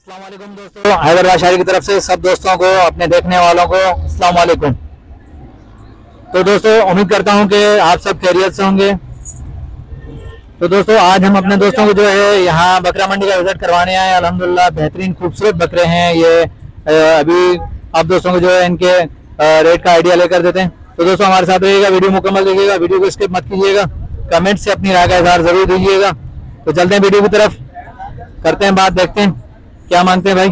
अस्सलाम वालेकुम दोस्तों, हैदराबाद शायरी की तरफ से सब दोस्तों को, अपने देखने वालों को अस्सलाम वालेकुम। तो दोस्तों उम्मीद करता हूं कि आप सब खैरियत से होंगे। तो दोस्तों आज हम अपने दोस्तों को जो है यहाँ बकरा मंडी का विजिट करवाने आए। अल्हम्दुलिल्लाह बेहतरीन खूबसूरत बकरे हैं ये। अभी आप दोस्तों को जो है इनके रेट का आइडिया लेकर देते हैं। तो दोस्तों हमारे साथ रहिएगा, वीडियो मुकम्मल देखिएगा, वीडियो को स्किप मत कीजिएगा, कमेंट से अपनी राय का इजहार जरूर दीजिएगा। तो चलते हैं वीडियो की तरफ, करते हैं बात, देखते हैं क्या मांगते हैं भाई।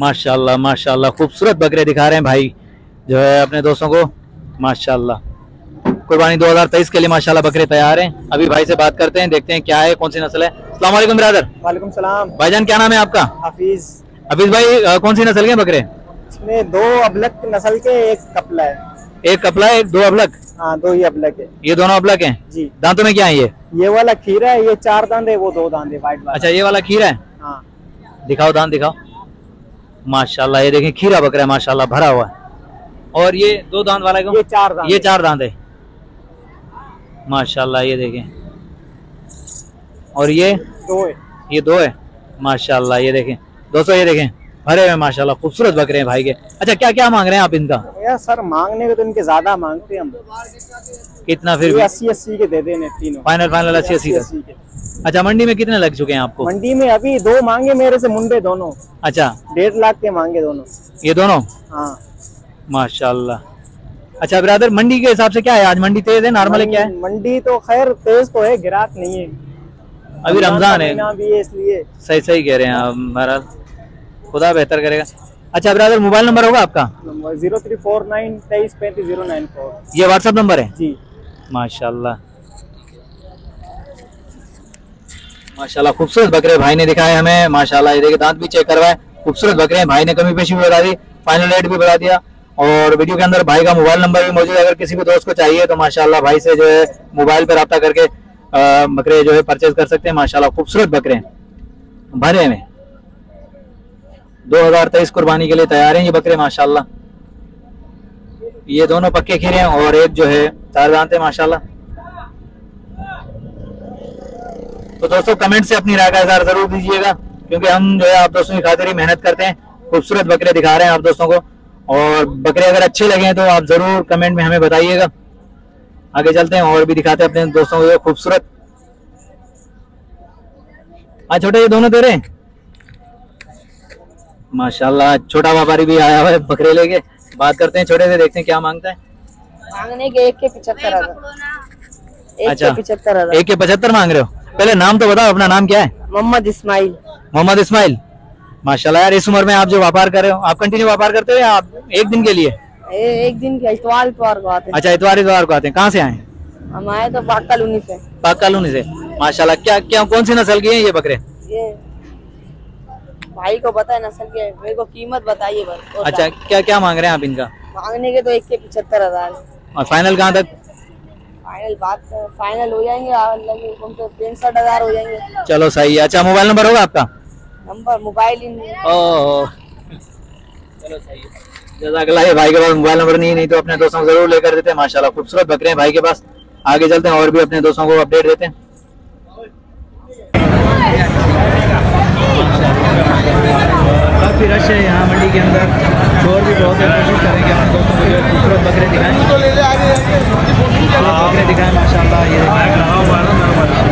माशाल्लाह माशाल्लाह खूबसूरत बकरे दिखा रहे हैं भाई जो है अपने दोस्तों को। माशाल्लाह कुर्बानी 2023 के लिए माशाल्लाह बकरे तैयार हैं। अभी भाई से बात करते हैं, देखते हैं क्या है, कौन सी नस्ल है। अस्सलाम वालेकुम ब्रदर। वालेकुम सलाम। भाईजान क्या नाम है आपका? हाफिज। हाफिज भाई कौन सी नस्ल के बकरे? इसमें दो अबलक नस्ल के, एक कपला है। एक कपला है, एक दो अबलक? हाँ, दो ही अबलक है। ये दोनों अबलक हैं जी। दांतों में क्या है? ये वाला खीरा है, ये 4 दांत है, वो 2 दांत है वाइट वाला। अच्छा ये वाला खीरा है। हाँ दिखाओ दांत दिखाओ। माशाल्लाह ये देखें खीरा बकरा है माशाल्लाह, भरा हुआ है। और ये 2 दांत वाला है? ये 4 दांत। ये 4 दांत है माशाल्लाह, ये देखें। और ये 2 है। ये 2 है माशाल्लाह, ये देखें दोस्तों, ये देखें भरे हुए माशाल्लाह खूबसूरत बकरे हैं भाई के। अच्छा क्या क्या मांग रहे हैं आप इनका? यार सर मांगने को तो इनके ज्यादा मांगते हैं हम। कितना फिर भी? 80-80 के दे देने तीनों। फाइनल 80-80 के। अच्छा मंडी में कितने लग चुके हैं आपको? मंडी में अभी 2 मांगे मेरे से मुंडे दोनों। अच्छा 1.5 लाख के मांगे दोनों। ये दोनों? हाँ माशाल्लाह। अच्छा ब्रदर मंडी के हिसाब से क्या है आज? मंडी तेज है नॉर्मल है, क्या है? मंडी तो खैर तेज तो है, गिराक नहीं है, अभी रमजान है भी है इसलिए। सही कह रहे हैं आप महाराज, खुदा बेहतर करेगा। अच्छा ब्रदर मोबाइल नंबर होगा आपका? 0349233594। ये व्हाट्सएप नंबर है जी। माशाल्लाह माशाल्लाह खूबसूरत बकरे भाई ने दिखाए हमें माशाल्लाह। ये देखिए दांत भी चेक करवाए, खूबसूरत बकरे हैं। भाई ने कमी पेशी भी बता दी, फाइनल रेट भी बता दिया, और वीडियो के अंदर भाई का मोबाइल नंबर भी मौजूद है। अगर किसी भी दोस्त को चाहिए तो माशाल्लाह भाई से जो है मोबाइल पर रब्ता करके बकरे जो है परचेज कर सकते हैं। माशाल्लाह खूबसूरत बकरे भरे में 2023 कुर्बानी के लिए तैयार हैं ये बकरे माशाल्लाह। ये दोनों पक्के खीरे हैं और एक जो है 4 दांत है माशाल्लाह। तो दोस्तों कमेंट से अपनी राय का इजहार जरूर दीजिएगा, क्योंकि हम जो है आप दोस्तों की खातिर ही मेहनत करते हैं। खूबसूरत बकरे दिखा रहे हैं आप दोस्तों को, और बकरे अगर अच्छे लगे तो आप जरूर कमेंट में हमें बताइएगा। आगे चलते हैं और भी दिखाते हैं अपने दोस्तों को खूबसूरत। हाँ छोटे ये दोनों दे रहे हैं माशाल्लाह। छोटा व्यापारी भी आया हुआ है बकरे लेके। बात करते हैं छोटे से, देखते हैं क्या मांगता है। मांगने के 1 के 75,000। अच्छा 75,000। 1 के 75 मांग रहे हो? पहले नाम तो बताओ, अपना नाम क्या है? मोहम्मद इस्माइल। मोहम्मद इस्माइल माशाल्लाह। यार इस उम्र में आप जो व्यापार कर रहे हो, आप कंटिन्यू व्यापार करते हो या आप एक दिन के लिए? एक दिन के, इतवार को आते हैं। अच्छा इतवार को आते हैं। कहाँ से आए? हम आए तो पाक कॉलोनी से। पाक कॉलोनी से माशाल्लाह। क्या क्या कौन सी नस्ल की है ये बकरे? ये भाई को पता है नस्ल की है, मेरे को कीमत बताइए बस। अच्छा क्या क्या मांग रहे हैं आप इनका? मांगने के तो 1 के 75,000। और फाइनल कहाँ तक? फाइनल हो जाएंगे 65,000 हो जाएंगे। चलो सही है। अच्छा मोबाइल नंबर होगा आपका? नंबर मोबाइल ही नहीं। चलो सही है। जज़ाकल्लाह। भाई के पास मोबाइल नंबर नहीं तो अपने दोस्तों को जरूर लेकर देते हैं। माशाल्लाह खूबसूरत बकरे हैं भाई के पास। आगे चलते हैं और भी अपने दोस्तों को अपडेट देते हैं। काफी रश है यहाँ मंडी के अंदर, शोर भी बहुत है। कोशिश करेंगे अपने दोस्तों को जो खूबसूरत बकरे दिखाएं, बकरे दिखाएं माशाल्लाह। ये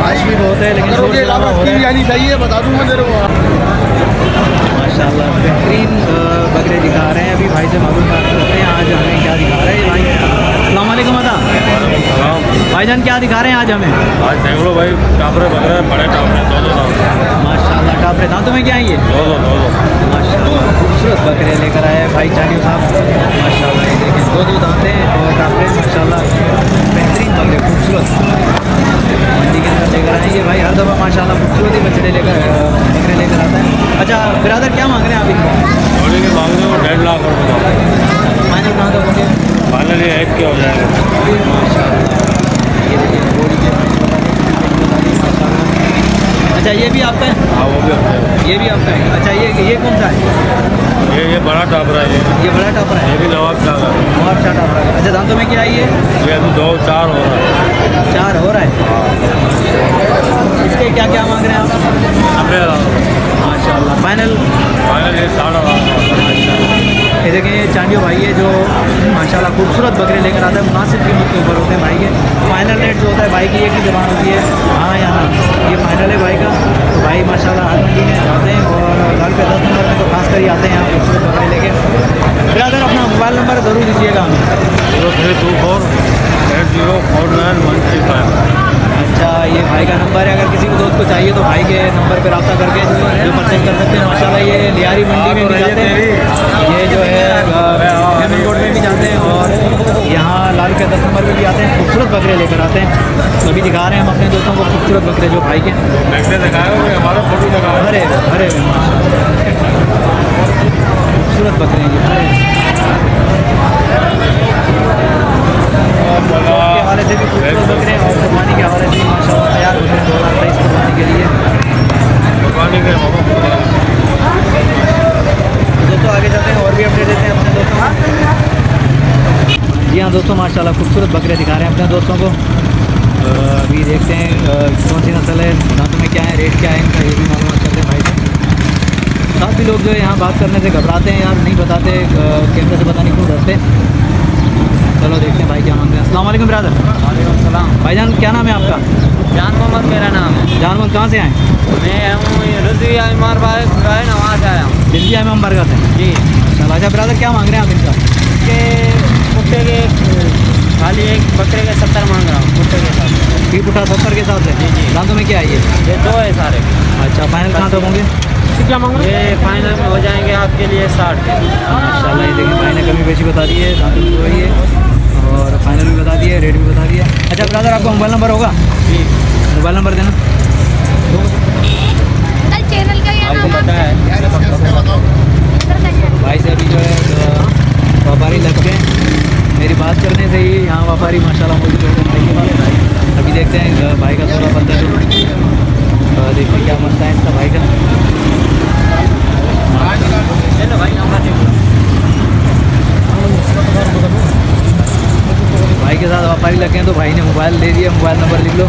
रश भी बहुत है लेकिन चाहिए बता दूंगा तेरे को। माशाल्लाह बेहतरीन बकरे दिखा रहे हैं। अभी भाई से मालूम करते हैं आज हमें क्या दिखा रहे हैं भाई। अस्सलाम वालेकुम भाईजान, क्या दिखा रहे हैं आज हमें? आज देख लो भाई, टापरे बकरे बड़े टापरे, 2 माशाल्लाह। टापरे दांतों में क्या है ये? 2 माशाल्लाह खूबसूरत बकरे लेकर आए भाई चारियों साहब माशाल्लाह। ये देखें 2 दांत हैं और टापरे माशाल्लाह बेहतरीन बकरे खूबसूरत मंडी के अंदर लेकर आए। ये भाई हर दफ़ा माशाल्लाह खूबसूरत ही बकरे लेकर आता है। अच्छा ब्रदर क्या मांग रहे हैं आप इनको? थोड़ी के मांगने को 1.5 लाख रुपये। फाइनल कहाँ तक होंगे? फाइनल ये 1 के हो जाएगा। ये देखिए बॉडी के माशाल्लाह। अच्छा ये भी आपका है? हाँ वो भी आपका है। ये भी आपका है। अच्छा ये कौन सा है? ये बड़ा टापरा है। ये बड़ा टापरा है। ये भी नवाब शाह का। नवाब शाह टापरा है। अच्छा दांतों में क्या है ये? अभी 2-4 हो रहा है। 4 हो रहा है। माशाल्लाह खूबसूरत बकरे लेकर आता है, मुनासिब कीमत के ऊपर होते हैं भाई के। फाइनल रेट जो होता है भाई की एक ही जबान होती है, हाँ या ना, ये फाइनल है भाई का। तो भाई माशाल्लाह हर मंडी में आते हैं और लाल पे 10 नंबर में तो खास कर ही आते हैं यहाँ खूबसूरत बकरे लेके। ब्रदर अपना मोबाइल नंबर ज़रूर दीजिएगा हमें। 0324804915। अच्छा, ये भाई का नंबर है, अगर किसी को दोस्त को चाहिए तो भाई के नंबर पर रब्ता करके जो परचेज कर सकते हैं। माशाल्लाह ये लियारी मंडी में भी जाते हैं, ये जो है हेमन रोड में भी जाते हैं और यहाँ लाल के 10 नंबर में भी आते हैं, खूबसूरत बकरे लेकर आते हैं। अभी दिखा रहे हैं हम अपने दोस्तों को खूबसूरत बकरे जो भाई के। हमारा फोटो दिखाओ। अरे अरे खूबसूरत बकरे हैं ये, के हवाले से भी खूबसूरत बकरे हैं और कुर्बानी के हवाले से माशाल्लाह तैयार होते हैं 2023 कुर्बानी के लिए। दोस्तों आगे चलते हैं और भी अपडेट देते हैं अपने दोस्तों को। जी हाँ दोस्तों, माशाल्लाह खूबसूरत बकरे दिखा रहे हैं अपने दोस्तों को। अभी देखते हैं कौन सी नस्ल है, दांतों में क्या है, रेट क्या है इनका, ये भी मालूम करते हैं भाई से। काफ़ी लोग जो है यहाँ बात करने से घबराते हैं यार, नहीं बताते, कैमरे से पता नहीं क्यों डरते। चलो देखते हैं भाई क्या मांगते हैं। अस्सलाम वालेकुम ब्रदर। वालेकुम सलाम। भाईजान क्या नाम है आपका? जान मोहम्मद मेरा नाम है। जान मोहम्मद, कहाँ से आए? मैं हूँ रज़िया इमार भाई है ना, वहाँ से आया हूँ। दिल्ली में बरगद है जी। चलो अच्छा ब्रदर, क्या मांग रहे हैं आप इनका? के कुत्ते के खाली एक बकरे के 70 मांग रहा हूँ कुत्ते के साथ। फी पुठा 70 के हिसाब से। जी जी। दांतों में क्या है ये 2 है सारे। अच्छा, फाइनल कहाँ तक होंगे? क्या मांग रहे? ये फाइनल में हो जाएंगे आपके लिए 60। माशाल्लाह, ये देखिए भाई ने कमी बेची बता दी है, दांतों में वही है और फाइनल भी बता दिया, रेट भी बता दिया। अच्छा ब्रदर, आपका मोबाइल नंबर होगा? जी। मोबाइल नंबर देना। चैनल का ये नाम पता है। भाई से अभी जो है व्यापारी लग गए, मेरी बात करने से ही यहाँ व्यापारी माशाल्लाह मौजूद होते हैं भाई के पास। अभी देखते हैं भाई का सोलह बनता है, तो देखते क्या मसला है इसका भाई का। भाई के साथ व्यापारी लगे हैं तो भाई ने मोबाइल दे दिया, मोबाइल नंबर लिख लो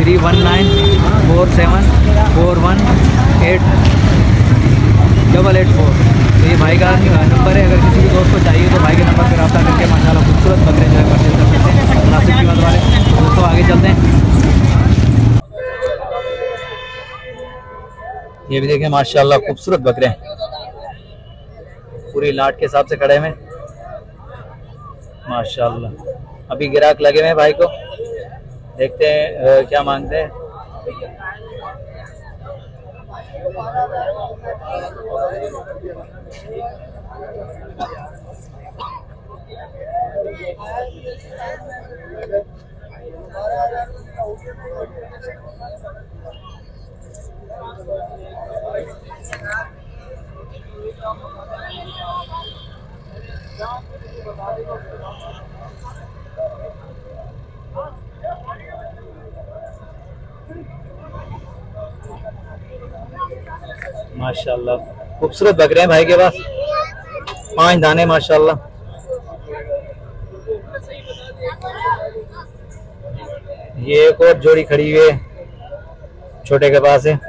031947418884। तो ये भाई का नंबर है, अगर किसी भी दोस्त को चाहिए तो भाई के नंबर पर रब्ता करके माशाल्लाह खूबसूरत बकरे जो है परचेज कर सकते हैं मुनासिब कीमत वाले। दोस्तों आगे चलते हैं। ये भी देखें माशाल्लाह खूबसूरत बकरे हैं, पूरी लाट के हिसाब से खड़े हैं माशाल्लाह। अभी गिराक लगे हुए भाई को, देखते हैं क्या मांगते हैं। माशाल्लाह खूबसूरत बकरे हैं भाई के पास, 5 दाने माशाल्लाह। ये एक और जोड़ी खड़ी हुई है छोटे के पास है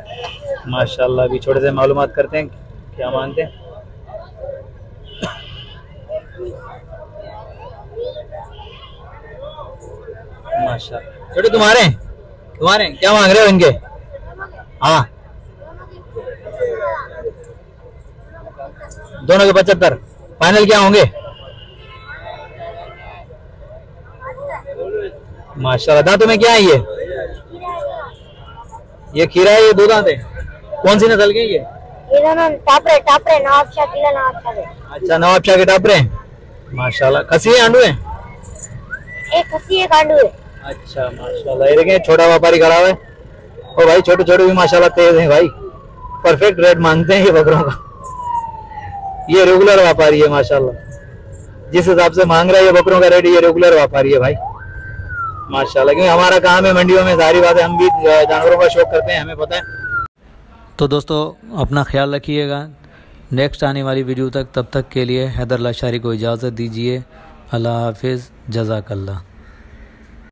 माशाल्लाह। अभी छोटे से मालूमात करते हैं क्या मांगते हैं। माशाल्लाह छोटे तुम्हारे क्या मांग रहे हो इनके? हाँ दोनों के 75। फाइनल क्या होंगे? माशाल्लाह। दांतों में क्या है ये खीरा है, ये 2 दांत है। कौन सी नस्ल के ये दोनों? टापरे नवाबशाह के। अच्छा, नवाबशाह के टापरे माशाल्लाह। खसी है आंडू है? एक खसी एक आंडू है। अच्छा माशाल्लाह। ये देखें छोटा व्यापारी खड़ा हुआ है और भाई छोटे छोटे भी माशाल्लाह तेज हैं भाई, परफेक्ट रेट मांगते हैं ये बकरों का। ये रेगुलर व्यापारी है माशाल्लाह, जिस हिसाब से मांग रहा है ये बकरों का रेट, ये रेगुलर व्यापारी है भाई माशाल्लाह। क्योंकि हमारा काम है मंडियों में, सारी बात है, हम भी जानवरों का शौक करते हैं, हमें पता है। तो दोस्तों अपना ख्याल रखिएगा, नेक्स्ट आने वाली वीडियो तक, तब तक के लिए हैदर लाशारी को इजाज़त दीजिए। अल्लाह हाफिज़, जज़ाकल्लाह।